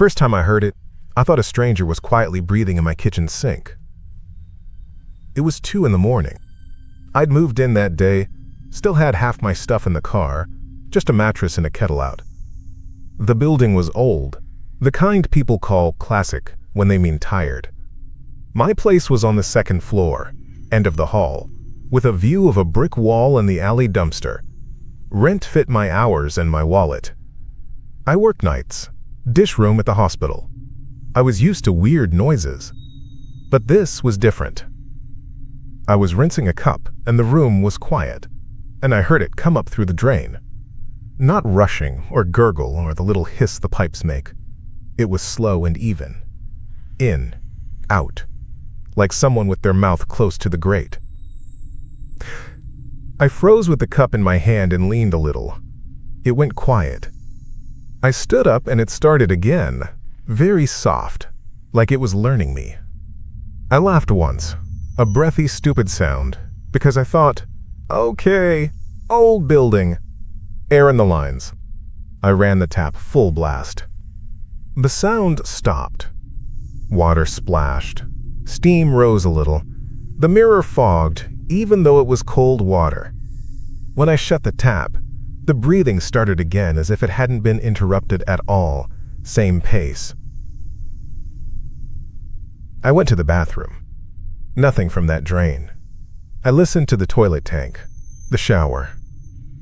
first time I heard it, I thought a stranger was quietly breathing in my kitchen sink. It was 2 in the morning. I'd moved in that day, still had half my stuff in the car, just a mattress and a kettle out. The building was old, the kind people call classic when they mean tired. My place was on the 2nd floor, end of the hall, with a view of a brick wall and the alley dumpster. Rent fit my hours and my wallet. I worked nights, dish room at the hospital. I was used to weird noises, but this was different. I was rinsing a cup and the room was quiet, and I heard it come up through the drain. Not rushing or gurgle or the little hiss the pipes make. It was slow and even. In, out, like someone with their mouth close to the grate. I froze with the cup in my hand and leaned a little. It went quiet. I stood up and it started again, very soft, like it was learning me. I laughed once, a breathy, stupid sound, because I thought, okay, old building. Air in the lines. I ran the tap full blast. The sound stopped. Water splashed. Steam rose a little. The mirror fogged, even though it was cold water. When I shut the tap, the breathing started again as if it hadn't been interrupted at all, same pace. I went to the bathroom. Nothing from that drain. I listened to the toilet tank, the shower,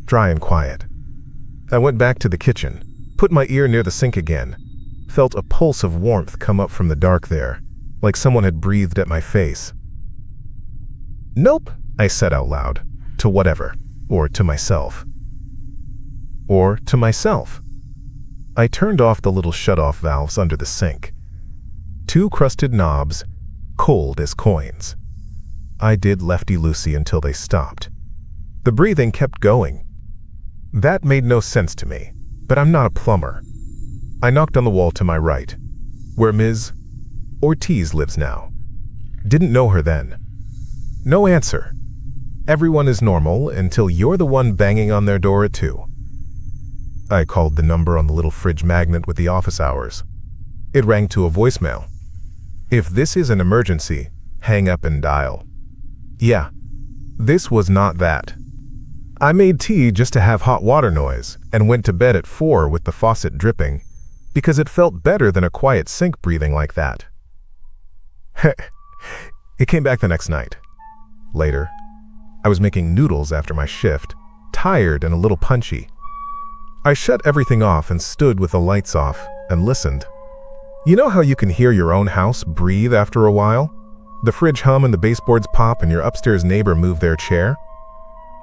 dry and quiet. I went back to the kitchen, put my ear near the sink again, felt a pulse of warmth come up from the dark there, like someone had breathed at my face. Nope, I said out loud, to whatever, or to myself. Or to myself. I turned off the little shut-off valves under the sink. 2 crusted knobs, cold as coins. I did lefty-loosey until they stopped. The breathing kept going. That made no sense to me, but I'm not a plumber. I knocked on the wall to my right, where Ms. Ortiz lives now. Didn't know her then. No answer. Everyone is normal until you're the one banging on their door at 2. I called the number on the little fridge magnet with the office hours. It rang to a voicemail. If this is an emergency, hang up and dial. Yeah, this was not that. I made tea just to have hot water noise and went to bed at 4 with the faucet dripping because it felt better than a quiet sink breathing like that. It came back the next night. Later, I was making noodles after my shift, tired and a little punchy. I shut everything off and stood with the lights off and listened. You know how you can hear your own house breathe after a while? The fridge hum and the baseboards pop and your upstairs neighbor move their chair?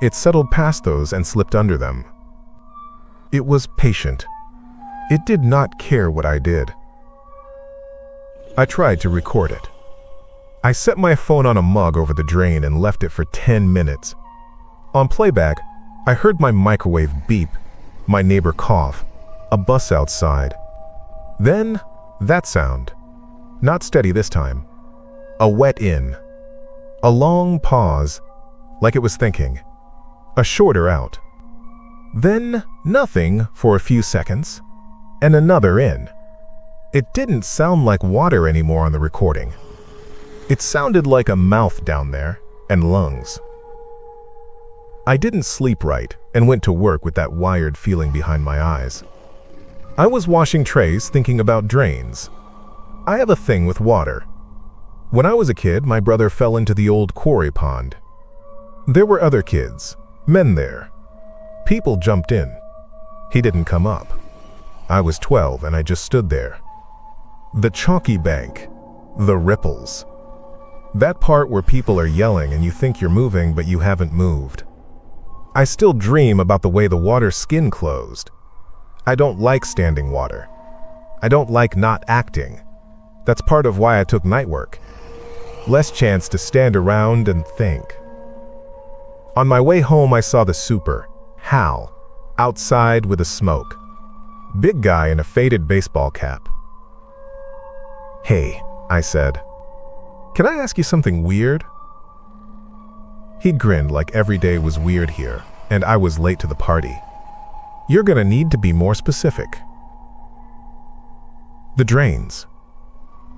It settled past those and slipped under them. It was patient. It did not care what I did. I tried to record it. I set my phone on a mug over the drain and left it for 10 minutes. On playback, I heard my microwave beep, my neighbor cough, a bus outside. Then, that sound. Not steady this time. A wet in. A long pause, like it was thinking. A shorter out. Then nothing for a few seconds, and another in. It didn't sound like water anymore on the recording. It sounded like a mouth down there, and lungs. I didn't sleep right and went to work with that wired feeling behind my eyes. I was washing trays thinking about drains. I have a thing with water. When I was a kid, my brother fell into the old quarry pond. There were other kids. Men there. People jumped in. He didn't come up. I was 12 and I just stood there. The chalky bank. The ripples. That part where people are yelling and you think you're moving but you haven't moved. I still dream about the way the water skin closed. I don't like standing water. I don't like not acting. That's part of why I took night work. Less chance to stand around and think. On my way home, I saw the super, Hal, outside with a smoke. Big guy in a faded baseball cap. "Hey," I said. "Can I ask you something weird?" He grinned like every day was weird here, and I was late to the party. "You're gonna need to be more specific." The drains.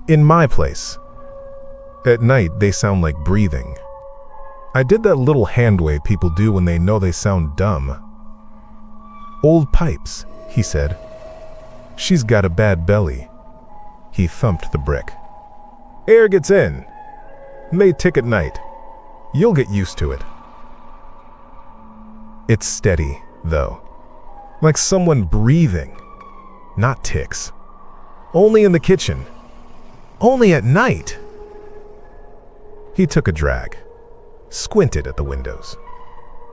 In my place. At night, they sound like breathing. I did that little hand wave people do when they know they sound dumb. Old pipes, he said. She's got a bad belly. He thumped the brick. Air gets in. May tick at night. You'll get used to it. It's steady, though. Like someone breathing. Not ticks. Only in the kitchen. Only at night. He took a drag. Squinted at the windows.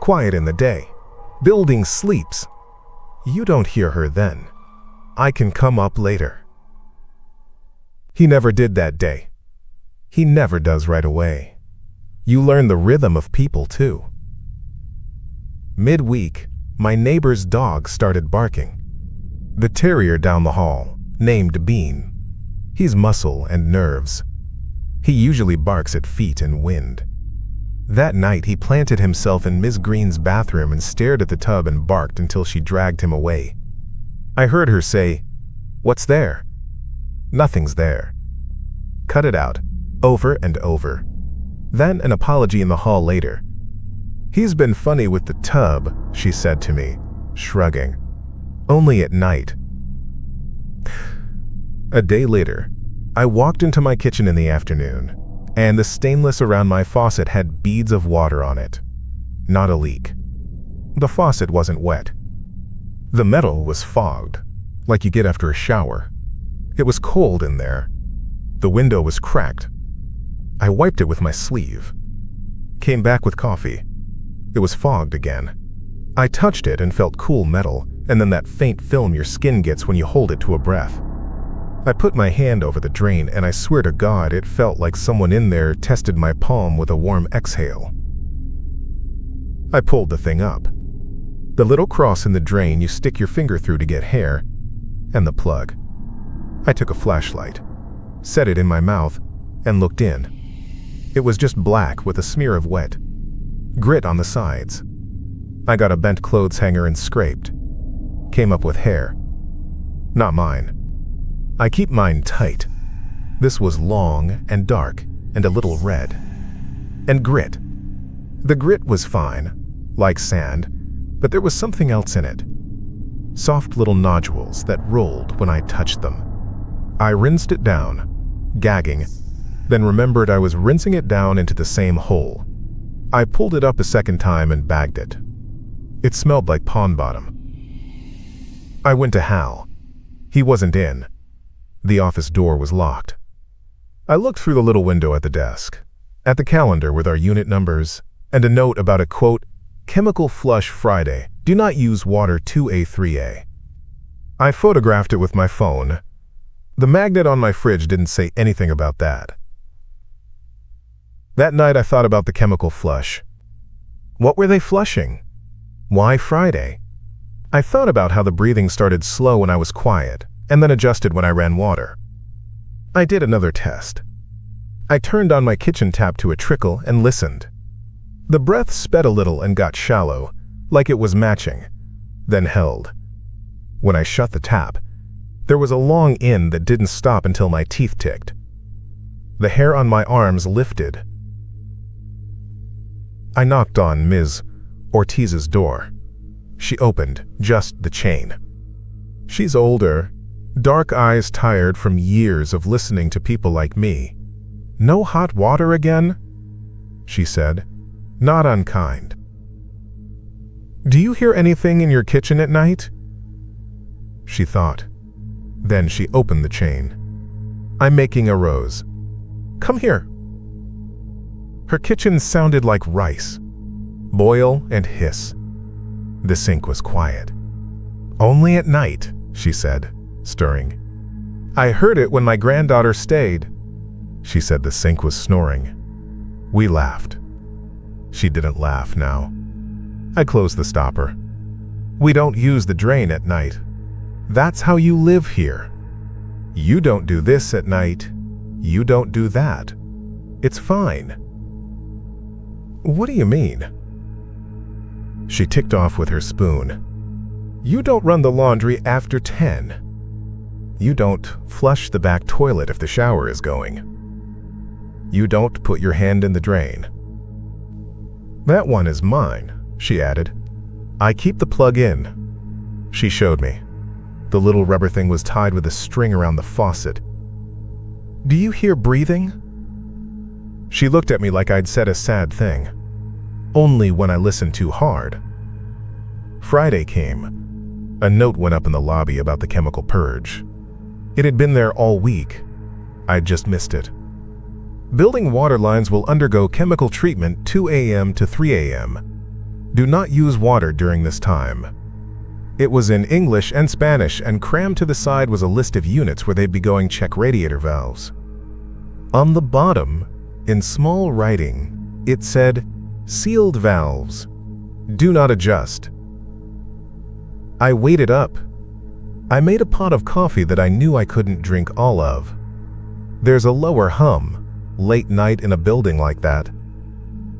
Quiet in the day. Building sleeps. You don't hear her then. I can come up later. He never did that day. He never does right away. You learn the rhythm of people too. Midweek, my neighbor's dog started barking. The terrier down the hall, named Bean. He's muscle and nerves. He usually barks at feet and wind. That night, he planted himself in Miss Green's bathroom and stared at the tub and barked until she dragged him away. I heard her say, "What's there?" "Nothing's there." Cut it out, over and over. Then an apology in the hall later. "He's been funny with the tub," she said to me, shrugging. "Only at night." A day later, I walked into my kitchen in the afternoon, and the stainless around my faucet had beads of water on it. Not a leak. The faucet wasn't wet. The metal was fogged, like you get after a shower. It was cold in there. The window was cracked. I wiped it with my sleeve. Came back with coffee. It was fogged again. I touched it and felt cool metal, and then that faint film your skin gets when you hold it to a breath. I put my hand over the drain, and I swear to God, it felt like someone in there tested my palm with a warm exhale. I pulled the thing up. The little cross in the drain you stick your finger through to get hair, and the plug. I took a flashlight, set it in my mouth, and looked in. It was just black with a smear of wet. Grit on the sides. I got a bent clothes hanger and scraped. Came up with hair. Not mine. I keep mine tight. This was long and dark and a little red. And grit. The grit was fine, like sand, but there was something else in it. Soft little nodules that rolled when I touched them. I rinsed it down, gagging, then remembered I was rinsing it down into the same hole. I pulled it up a second time and bagged it. It smelled like pond bottom. I went to Hal. He wasn't in. The office door was locked. I looked through the little window at the desk, at the calendar with our unit numbers, and a note about a, quote, chemical flush Friday. Do not use water 2A3A. I photographed it with my phone. The magnet on my fridge didn't say anything about that. That night I thought about the chemical flush. What were they flushing? Why Friday? I thought about how the breathing started slow when I was quiet, and then adjusted when I ran water. I did another test. I turned on my kitchen tap to a trickle and listened. The breath sped a little and got shallow, like it was matching, then held. When I shut the tap, there was a long in that didn't stop until my teeth ticked. The hair on my arms lifted. I knocked on Ms. Ortiz's door. She opened, just the chain. She's older, dark eyes tired from years of listening to people like me. "No hot water again?" she said, not unkind. "Do you hear anything in your kitchen at night?" She thought. Then she opened the chain. "I'm making a rose. Come here." Her kitchen sounded like rice. Boil and hiss. The sink was quiet. "Only at night," she said, stirring. "I heard it when my granddaughter stayed." She said the sink was snoring. We laughed. She didn't laugh now. I closed the stopper. "We don't use the drain at night. That's how you live here. You don't do this at night. You don't do that. It's fine." "What do you mean?" She ticked off with her spoon. "You don't run the laundry after 10. You don't flush the back toilet if the shower is going. You don't put your hand in the drain. That one is mine, she added. I keep the plug in. She showed me. The little rubber thing was tied with a string around the faucet. Do you hear breathing? She looked at me like I'd said a sad thing. Only when I listened too hard. Friday came. A note went up in the lobby about the chemical purge. It had been there all week. I'd just missed it. Building water lines will undergo chemical treatment 2 a.m. to 3 a.m. Do not use water during this time. It was in English and Spanish, and crammed to the side was a list of units where they'd be going check radiator valves. On the bottom, in small writing, it said, "Sealed valves. Do not adjust." I waited up. I made a pot of coffee that I knew I couldn't drink all of. There's a lower hum, late night in a building like that.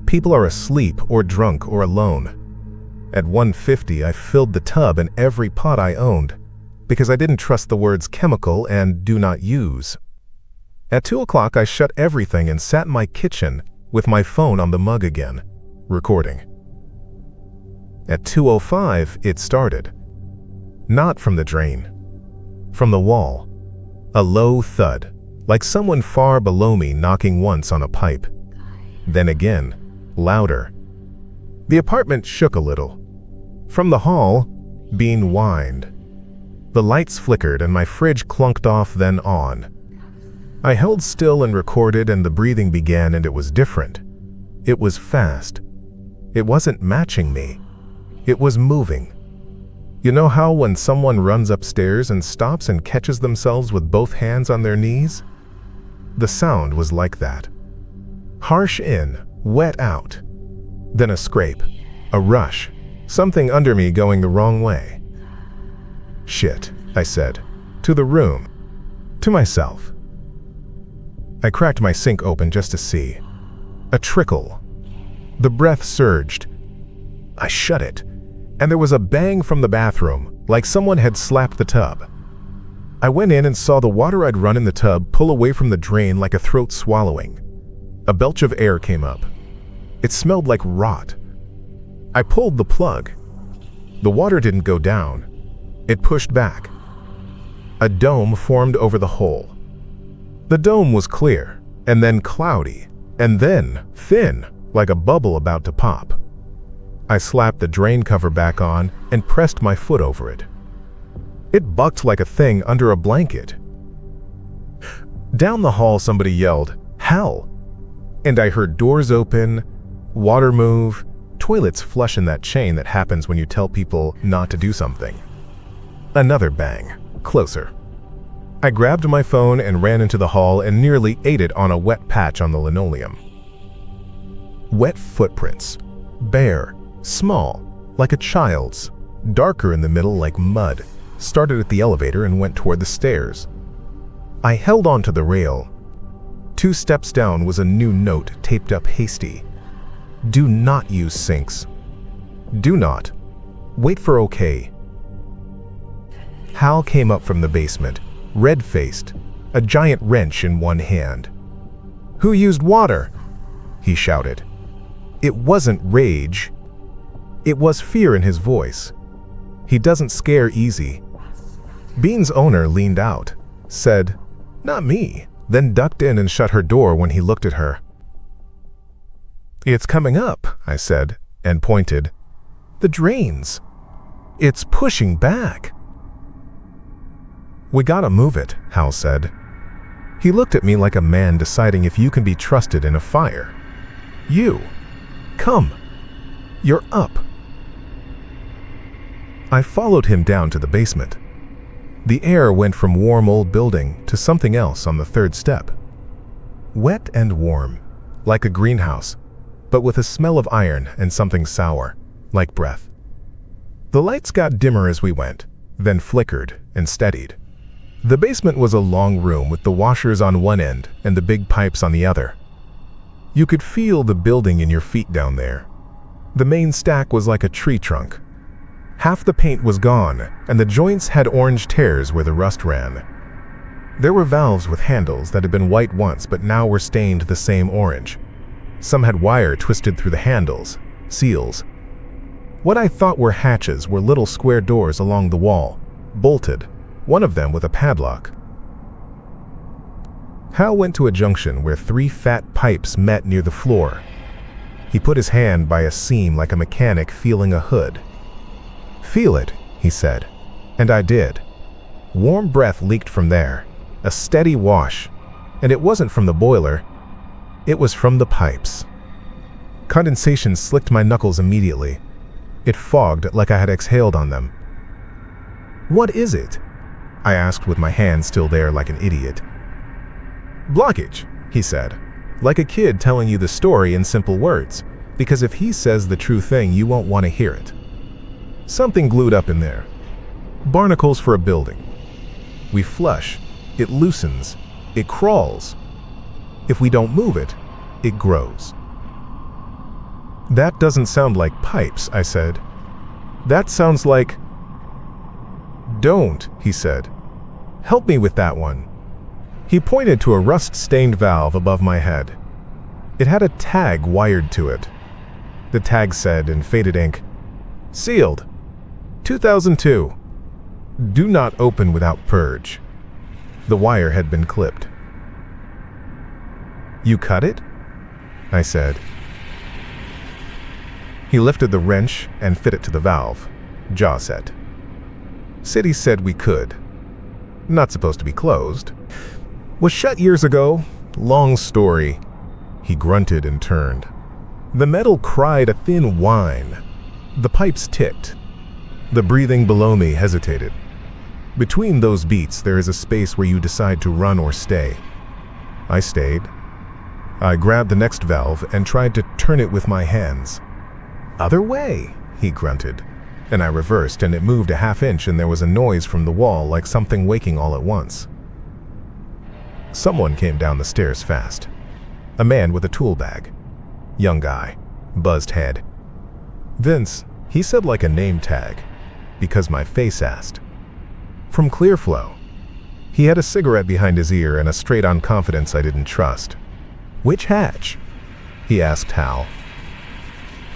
People are asleep or drunk or alone. At 1:50, I filled the tub and every pot I owned, because I didn't trust the words chemical and do not use. At 2 o'clock, I shut everything and sat in my kitchen with my phone on the mug again, recording. At 2:05, it started. Not from the drain. From the wall. A low thud, like someone far below me knocking once on a pipe. Then again, louder. The apartment shook a little. From the hall, Bean whined. The lights flickered and my fridge clunked off, then on. I held still and recorded, and the breathing began, and it was different. It was fast. It wasn't matching me. It was moving. You know how when someone runs upstairs and stops and catches themselves with both hands on their knees? The sound was like that. Harsh in, wet out. Then a scrape, a rush, something under me going the wrong way. Shit, I said, to the room, to myself. I cracked my sink open just to see. A trickle. The breath surged. I shut it, and there was a bang from the bathroom, like someone had slapped the tub. I went in and saw the water I'd run in the tub pull away from the drain like a throat swallowing. A belch of air came up. It smelled like rot. I pulled the plug. The water didn't go down. It pushed back. A dome formed over the hole. The dome was clear, and then cloudy, and then thin, like a bubble about to pop. I slapped the drain cover back on and pressed my foot over it. It bucked like a thing under a blanket. Down the hall, somebody yelled, "Hell!" And I heard doors open, water move, toilets flush in that chain that happens when you tell people not to do something. Another bang, closer. I grabbed my phone and ran into the hall and nearly ate it on a wet patch on the linoleum. Wet footprints, bare, small, like a child's, darker in the middle like mud, started at the elevator and went toward the stairs. I held onto the rail. 2 steps down was a new note taped up hasty. Do not use sinks. Do not. Wait for okay. Hal came up from the basement, red-faced, a giant wrench in one hand. Who used water? He shouted. It wasn't rage. It was fear in his voice. He doesn't scare easy. Bean's owner leaned out, said, "Not me," then ducked in and shut her door when he looked at her. "It's coming up," I said, and pointed. "The drains. It's pushing back." "We gotta move it," Hal said. He looked at me like a man deciding if you can be trusted in a fire. "You. Come. You're up." I followed him down to the basement. The air went from warm old building to something else on the 3rd step. Wet and warm, like a greenhouse, but with a smell of iron and something sour, like breath. The lights got dimmer as we went, then flickered and steadied. The basement was a long room with the washers on one end and the big pipes on the other. You could feel the building in your feet down there. The main stack was like a tree trunk. Half the paint was gone, and the joints had orange tears where the rust ran. There were valves with handles that had been white once but now were stained the same orange. Some had wire twisted through the handles, seals. What I thought were hatches were little square doors along the wall, bolted, one of them with a padlock. Hal went to a junction where 3 fat pipes met near the floor. He put his hand by a seam like a mechanic feeling a hood. "Feel it," he said, and I did. Warm breath leaked from there, a steady wash, and it wasn't from the boiler, it was from the pipes. Condensation slicked my knuckles immediately. It fogged like I had exhaled on them. "What is it?" I asked with my hand still there like an idiot. "Blockage," he said, like a kid telling you the story in simple words, because if he says the true thing, you won't want to hear it. "Something glued up in there. Barnacles for a building. We flush, it loosens, it crawls. If we don't move it, it grows." "That doesn't sound like pipes," I said. "That sounds like—" "Don't," he said. "Help me with that one." He pointed to a rust-stained valve above my head. It had a tag wired to it. The tag said in faded ink, "Sealed. 2002. Do not open without purge." The wire had been clipped. "You cut it?" I said. He lifted the wrench and fit it to the valve, jaw set. "City said we could. Not supposed to be closed. Was shut years ago. Long story." He grunted and turned. The metal cried a thin whine. The pipes ticked. The breathing below me hesitated. Between those beats, there is a space where you decide to run or stay. I stayed. I grabbed the next valve and tried to turn it with my hands. "Other way," he grunted, and I reversed, and it moved a half inch, and there was a noise from the wall like something waking all at once. Someone came down the stairs fast. A man with a tool bag. Young guy. Buzzed head. "Vince," he said like a name tag, because my face asked. "From Clearflow." He had a cigarette behind his ear and a straight-on confidence I didn't trust. "Which hatch?" he asked Hal.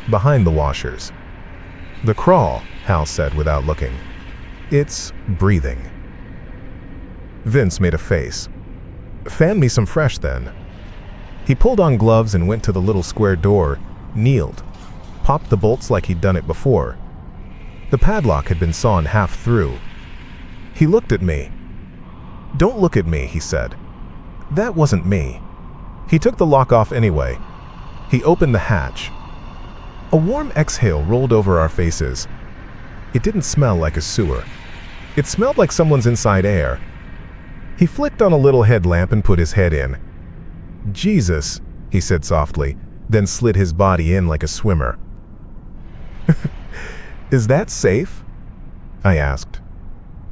"Behind the washers." "The crawl," Hal said without looking. "It's breathing." Vince made a face. "Fan me some fresh then." He pulled on gloves and went to the little square door, kneeled, popped the bolts like he'd done it before. The padlock had been sawn half through. He looked at me. "Don't look at me," he said. That wasn't me. He took the lock off anyway. He opened the hatch. A warm exhale rolled over our faces. It didn't smell like a sewer. It smelled like someone's inside air. He flicked on a little headlamp and put his head in. "Jesus," he said softly, then slid his body in like a swimmer. "Is that safe?" I asked.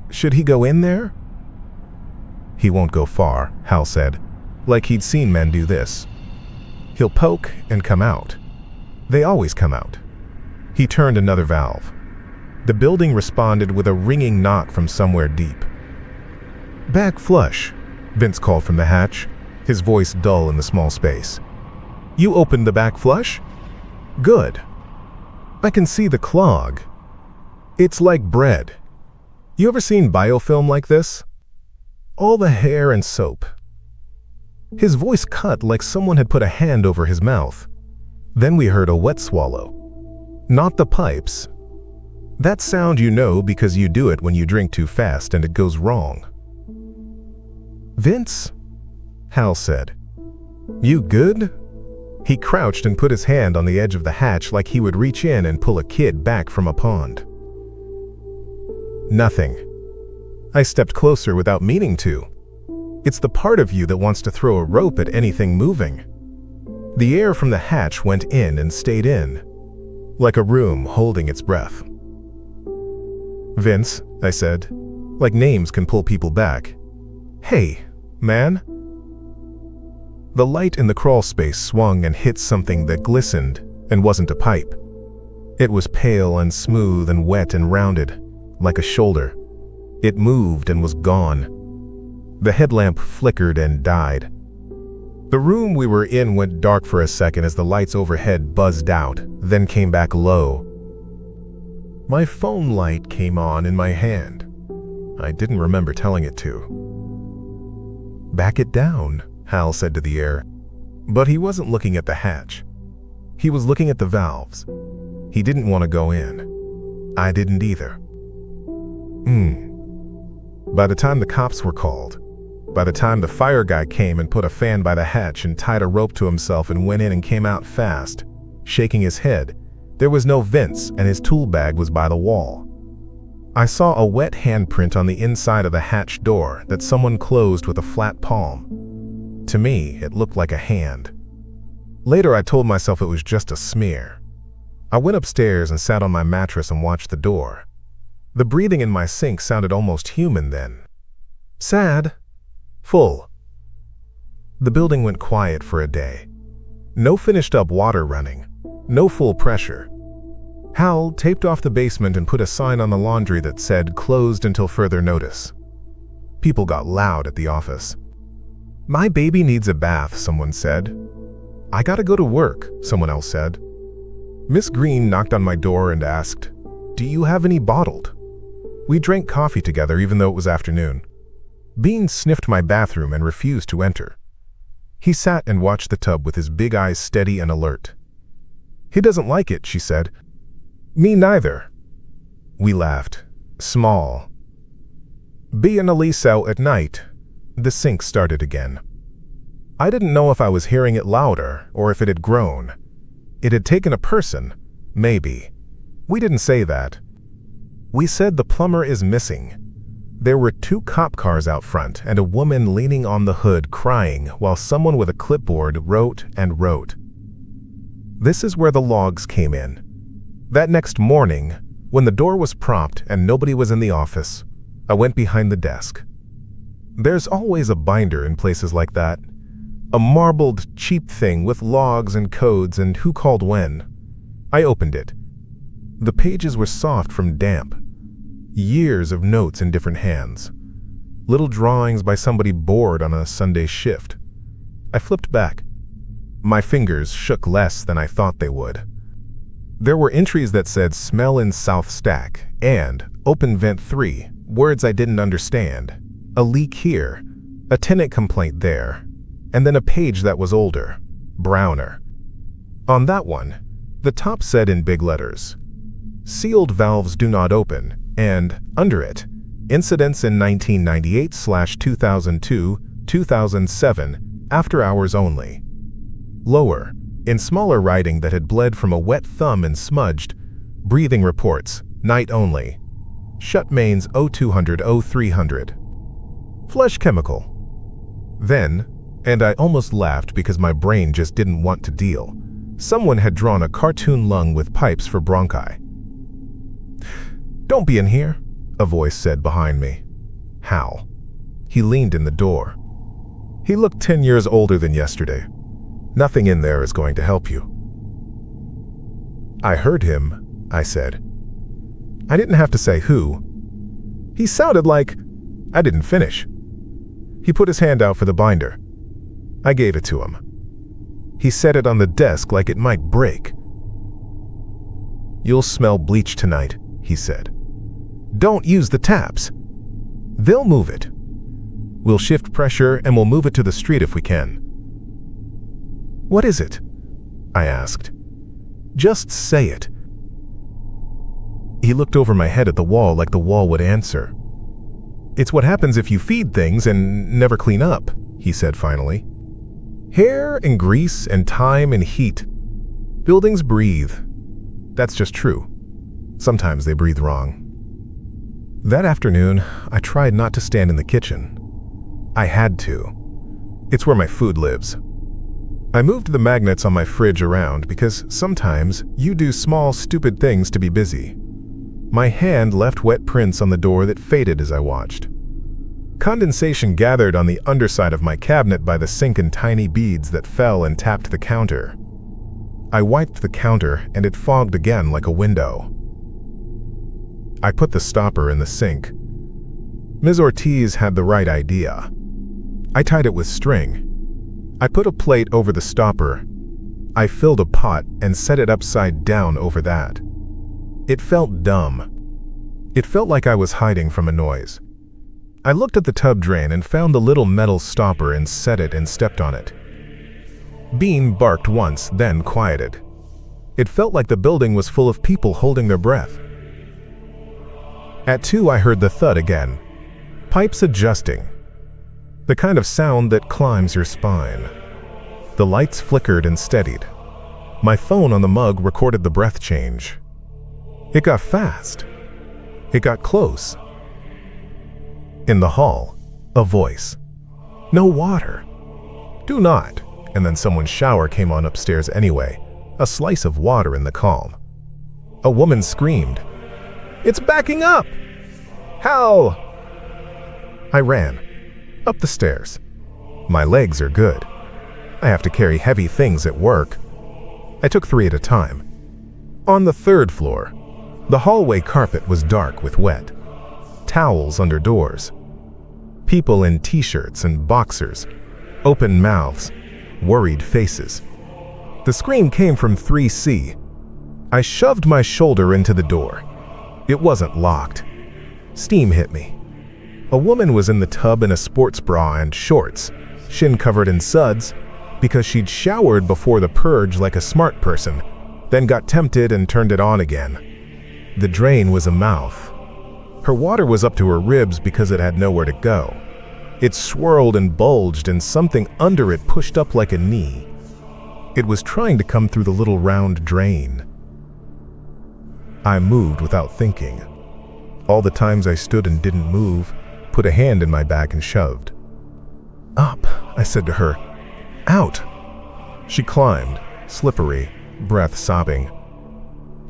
"Should he go in there?" "He won't go far," Hal said, like he'd seen men do this. "He'll poke and come out. They always come out." He turned another valve. The building responded with a ringing knock from somewhere deep. "Back flush," Vince called from the hatch, his voice dull in the small space. "You opened the back flush? Good. I can see the clog. It's like bread. You ever seen biofilm like this? All the hair and soap." His voice cut like someone had put a hand over his mouth. Then we heard a wet swallow. Not the pipes. That sound you know because you do it when you drink too fast and it goes wrong. "Vince," Hal said. "You good?" He crouched and put his hand on the edge of the hatch like he would reach in and pull a kid back from a pond. "Nothing." I stepped closer without meaning to. It's the part of you that wants to throw a rope at anything moving. The air from the hatch went in and stayed in, like a room holding its breath. "Vince," I said, like names can pull people back. "Hey, man." The light in the crawl space swung and hit something that glistened and wasn't a pipe. It was pale and smooth and wet and rounded, like a shoulder. It moved and was gone. The headlamp flickered and died. The room we were in went dark for a second as the lights overhead buzzed out, then came back low. My phone light came on in my hand. I didn't remember telling it to. "Back it down," Hal said to the air. But he wasn't looking at the hatch. He was looking at the valves. He didn't want to go in. I didn't either. By the time the cops were called, by the time the fire guy came and put a fan by the hatch and tied a rope to himself and went in and came out fast, shaking his head, there was no vents and his tool bag was by the wall. I saw a wet handprint on the inside of the hatch door that someone closed with a flat palm. To me, it looked like a hand. Later, I told myself it was just a smear. I went upstairs and sat on my mattress and watched the door. The breathing in my sink sounded almost human then. Sad. Full. The building went quiet for a day. No finished-up water running. No full pressure. Hal taped off the basement and put a sign on the laundry that said, "Closed until further notice." People got loud at the office. "My baby needs a bath," someone said. "I gotta go to work," someone else said. Miss Green knocked on my door and asked, "Do you have any bottled?" We drank coffee together even though it was afternoon. Bean sniffed my bathroom and refused to enter. He sat and watched the tub with his big eyes steady and alert. "He doesn't like it," she said. "Me neither." We laughed. Small. Bea and Elise out at night. The sink started again. I didn't know if I was hearing it louder or if it had grown. It had taken a person, maybe. We didn't say that. We said the plumber is missing. There were 2 cop cars out front and a woman leaning on the hood crying while someone with a clipboard wrote and wrote. This is where the logs came in. That next morning, when the door was propped and nobody was in the office, I went behind the desk. There's always a binder in places like that. A marbled, cheap thing with logs and codes and who called when. I opened it. The pages were soft from damp. Years of notes in different hands. Little drawings by somebody bored on a Sunday shift. I flipped back. My fingers shook less than I thought they would. There were entries that said "Smell in South Stack" and "Open Vent 3", words I didn't understand. A leak here, a tenant complaint there, and then a page that was older, browner. On that one, the top said in big letters, "Sealed valves do not open," and under it, "Incidents in 1998/2002, 2007, after hours only." Lower, in smaller writing that had bled from a wet thumb and smudged, "Breathing reports, night only. Shut mains 0200-0300. Flesh chemical." Then, and I almost laughed because my brain just didn't want to deal, someone had drawn a cartoon lung with pipes for bronchi. "Don't be in here," a voice said behind me. Hal. He leaned in the door. He looked 10 years older than yesterday. "Nothing in there is going to help you." "I heard him," I said. I didn't have to say who. He sounded like I didn't finish. He put his hand out for the binder. I gave it to him. He set it on the desk like it might break. "You'll smell bleach tonight," he said. "Don't use the taps. They'll move it. We'll shift pressure and we'll move it to the street if we can." "What is it?" I asked. "Just say it." He looked over my head at the wall like the wall would answer. "It's what happens if you feed things and never clean up," he said finally. "Hair and grease and time and heat. Buildings breathe. That's just true. Sometimes they breathe wrong." That afternoon, I tried not to stand in the kitchen. I had to. It's where my food lives. I moved the magnets on my fridge around because sometimes you do small, stupid things to be busy. My hand left wet prints on the door that faded as I watched. Condensation gathered on the underside of my cabinet by the sink in tiny beads that fell and tapped the counter. I wiped the counter and it fogged again like a window. I put the stopper in the sink. Ms. Ortiz had the right idea. I tied it with string. I put a plate over the stopper. I filled a pot and set it upside down over that. It felt dumb. It felt like I was hiding from a noise. I looked at the tub drain and found the little metal stopper and set it and stepped on it. Bean barked once, then quieted. It felt like the building was full of people holding their breath. At 2, I heard the thud again. Pipes adjusting. The kind of sound that climbs your spine. The lights flickered and steadied. My phone on the mug recorded the breath change. It got fast. It got close. In the hall, a voice. No water. Do not. And then someone's shower came on upstairs anyway. A slice of water in the calm. A woman screamed. It's backing up! Hal! I ran. Up the stairs. My legs are good. I have to carry heavy things at work. I took 3 at a time. On the 3rd floor, the hallway carpet was dark with wet. Towels under doors. People in t-shirts and boxers. Open mouths. Worried faces. The scream came from 3C. I shoved my shoulder into the door. It wasn't locked. Steam hit me. A woman was in the tub in a sports bra and shorts, shin covered in suds, because she'd showered before the purge like a smart person, then got tempted and turned it on again. The drain was a mouth. Her water was up to her ribs because it had nowhere to go. It swirled and bulged, and something under it pushed up like a knee. It was trying to come through the little round drain. I moved without thinking. All the times I stood and didn't move, put a hand in my back and shoved. Up, I said to her. Out. She climbed, slippery, breath sobbing.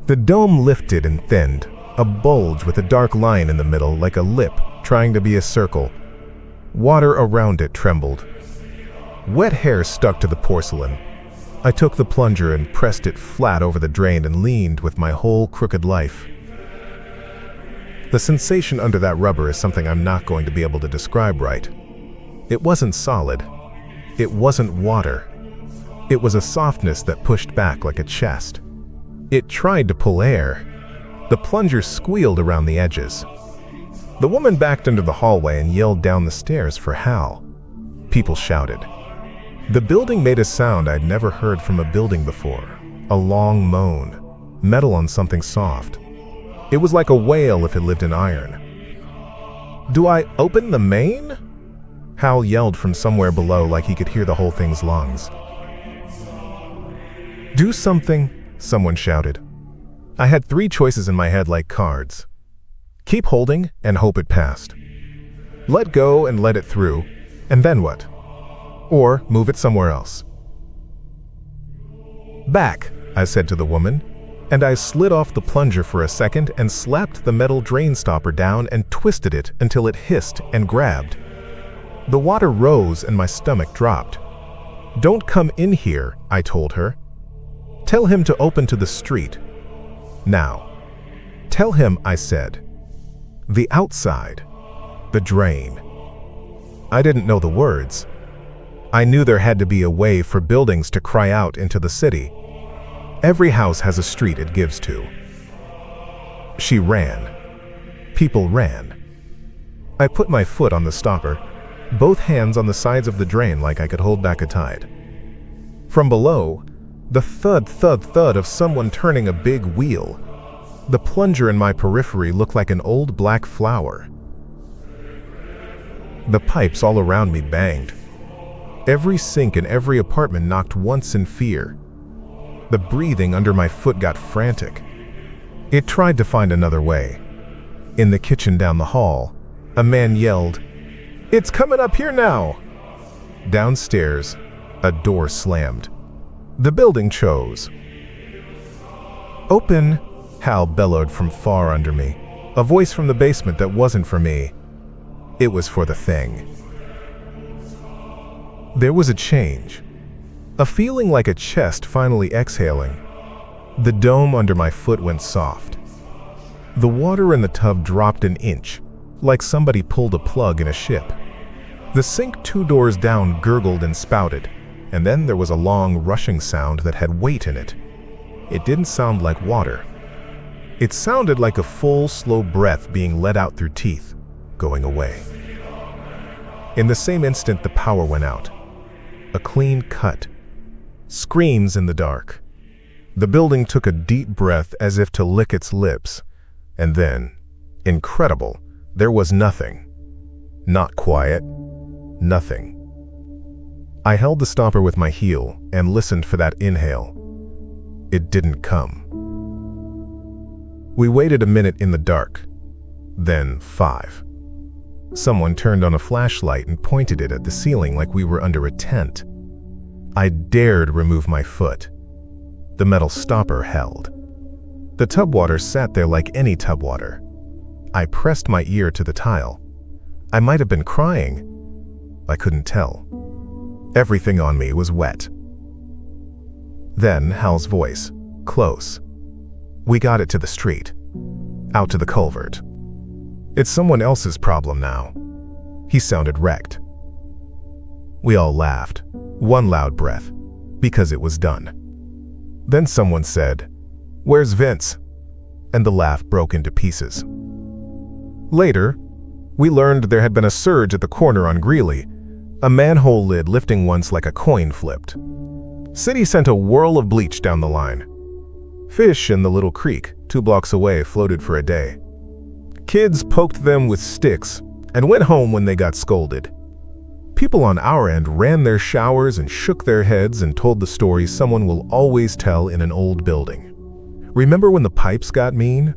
The dome lifted and thinned, a bulge with a dark line in the middle like a lip trying to be a circle. Water around it trembled. Wet hair stuck to the porcelain. I took the plunger and pressed it flat over the drain and leaned with my whole crooked life. The sensation under that rubber is something I'm not going to be able to describe right. It wasn't solid. It wasn't water. It was a softness that pushed back like a chest. It tried to pull air. The plunger squealed around the edges. The woman backed into the hallway and yelled down the stairs for Hal. People shouted. The building made a sound I'd never heard from a building before. A long moan, metal on something soft. It was like a whale if it lived in iron. Do I open the main? Hal yelled from somewhere below like he could hear the whole thing's lungs. Do something, someone shouted. I had 3 choices in my head like cards. Keep holding and hope it passed. Let go and let it through, and then what? Or move it somewhere else. Back, I said to the woman, and I slid off the plunger for a second and slapped the metal drain stopper down and twisted it until it hissed and grabbed. The water rose and my stomach dropped. Don't come in here, I told her. Tell him to open to the street. Now. Tell him, I said. The outside. The drain. I didn't know the words. I knew there had to be a way for buildings to cry out into the city. Every house has a street it gives to. She ran. People ran. I put my foot on the stopper, both hands on the sides of the drain like I could hold back a tide. From below, the thud, thud, thud of someone turning a big wheel. The plunger in my periphery looked like an old black flower. The pipes all around me banged. Every sink in every apartment knocked once in fear. The breathing under my foot got frantic. It tried to find another way. In the kitchen down the hall, a man yelled, "It's coming up here now!" Downstairs, a door slammed. The building chose. Open, Hal bellowed from far under me, a voice from the basement that wasn't for me. It was for the thing. There was a change. A feeling like a chest finally exhaling. The dome under my foot went soft. The water in the tub dropped an inch, like somebody pulled a plug in a ship. The sink 2 doors down gurgled and spouted, and then there was a long rushing sound that had weight in it. It didn't sound like water. It sounded like a full, slow breath being let out through teeth, going away. In the same instant, the power went out. A clean cut. Screams in the dark. The building took a deep breath as if to lick its lips, and then, incredible, there was nothing. Not quiet. Nothing. I held the stopper with my heel and listened for that inhale. It didn't come. We waited a minute in the dark. Then 5. Someone turned on a flashlight and pointed it at the ceiling like we were under a tent. I dared remove my foot. The metal stopper held. The tub water sat there like any tub water. I pressed my ear to the tile. I might have been crying. I couldn't tell. Everything on me was wet. Then Hal's voice, close. We got it to the street. Out to the culvert. It's someone else's problem now. He sounded wrecked. We all laughed, one loud breath, because it was done. Then someone said, "Where's Vince?" And the laugh broke into pieces. Later, we learned there had been a surge at the corner on Greeley, a manhole lid lifting once like a coin flipped. City sent a whirl of bleach down the line. Fish in the little creek 2 blocks away floated for a day. Kids poked them with sticks and went home when they got scolded. People on our end ran their showers and shook their heads and told the stories someone will always tell in an old building. Remember when the pipes got mean?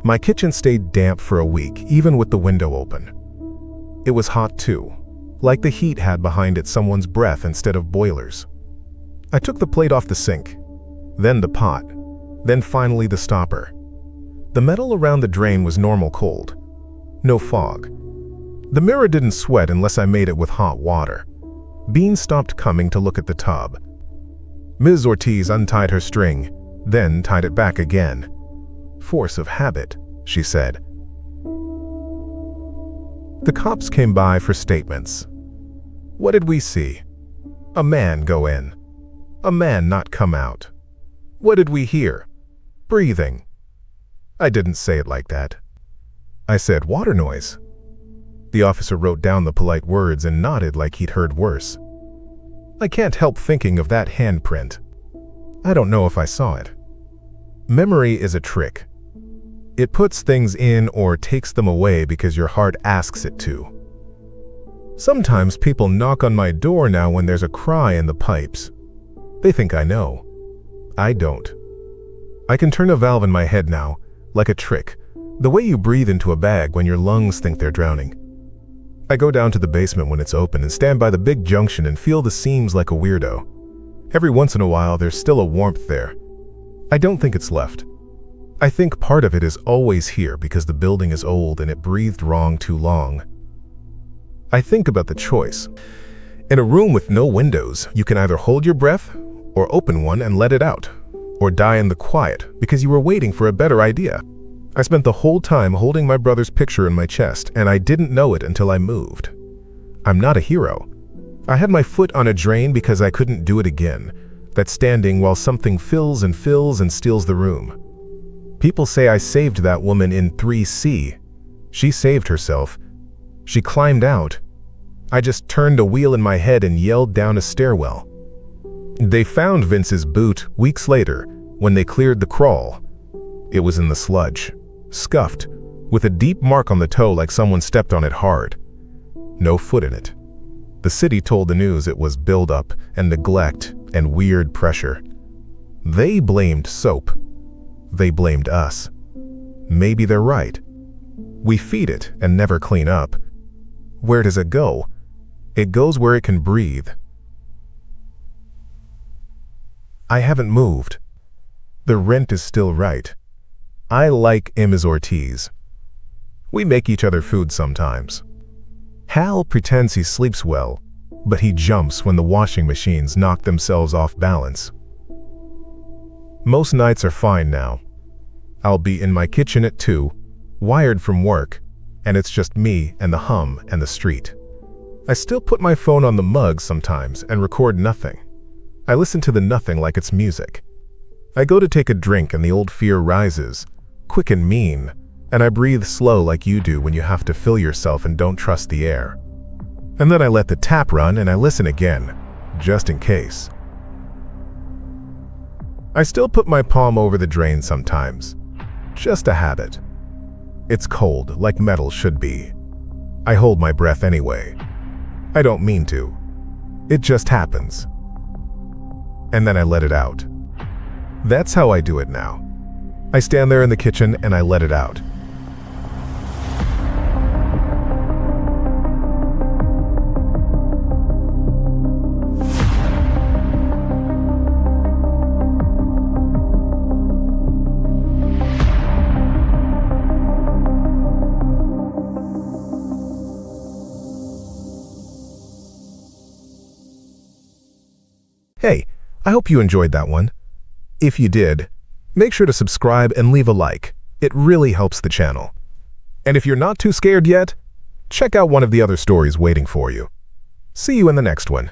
My kitchen stayed damp for a week, even with the window open. It was hot too, like the heat had behind it someone's breath instead of boilers. I took the plate off the sink, then the pot, then finally the stopper. The metal around the drain was normal cold. No fog. The mirror didn't sweat unless I made it with hot water. Bean stopped coming to look at the tub. Ms. Ortiz untied her string, then tied it back again. Force of habit, she said. The cops came by for statements. What did we see? A man go in. A man not come out. What did we hear? Breathing. I didn't say it like that. I said water noise. The officer wrote down the polite words and nodded like he'd heard worse. I can't help thinking of that handprint. I don't know if I saw it. Memory is a trick. It puts things in or takes them away because your heart asks it to. Sometimes people knock on my door now when there's a cry in the pipes. They think I know. I don't. I can turn a valve in my head now, like a trick, the way you breathe into a bag when your lungs think they're drowning. I go down to the basement when it's open and stand by the big junction and feel the seams like a weirdo. Every once in a while, there's still a warmth there. I don't think it's left. I think part of it is always here because the building is old and it breathed wrong too long. I think about the choice. In a room with no windows, you can either hold your breath or open one and let it out, or die in the quiet because you were waiting for a better idea. I spent the whole time holding my brother's picture in my chest, and I didn't know it until I moved. I'm not a hero. I had my foot on a drain because I couldn't do it again, that standing while something fills and steals the room. People say I saved that woman in 3C. She saved herself. She climbed out. I just turned a wheel in my head and yelled down a stairwell. They found Vince's boot weeks later when they cleared the crawl. It was in the sludge, scuffed, with a deep mark on the toe like someone stepped on it hard. No foot in it. The city told the news it was buildup and neglect and weird pressure. They blamed soap. They blamed us. Maybe they're right. We feed it and never clean up. Where does it go? It goes where it can breathe. I haven't moved. The rent is still right. I like Ms. Ortiz. We make each other food sometimes. Hal pretends he sleeps well, but he jumps when the washing machines knock themselves off balance. Most nights are fine now. I'll be in my kitchen at 2, wired from work, and it's just me and the hum and the street. I still put my phone on the mug sometimes and record nothing. I listen to the nothing like it's music. I go to take a drink and the old fear rises, quick and mean, and I breathe slow like you do when you have to fill yourself and don't trust the air. And then I let the tap run and I listen again, just in case. I still put my palm over the drain sometimes. Just a habit. It's cold, like metal should be. I hold my breath anyway. I don't mean to. It just happens. And then I let it out. That's how I do it now. I stand there in the kitchen and I let it out. Hey, I hope you enjoyed that one. If you did, make sure to subscribe and leave a like. It really helps the channel. And if you're not too scared yet, check out one of the other stories waiting for you. See you in the next one.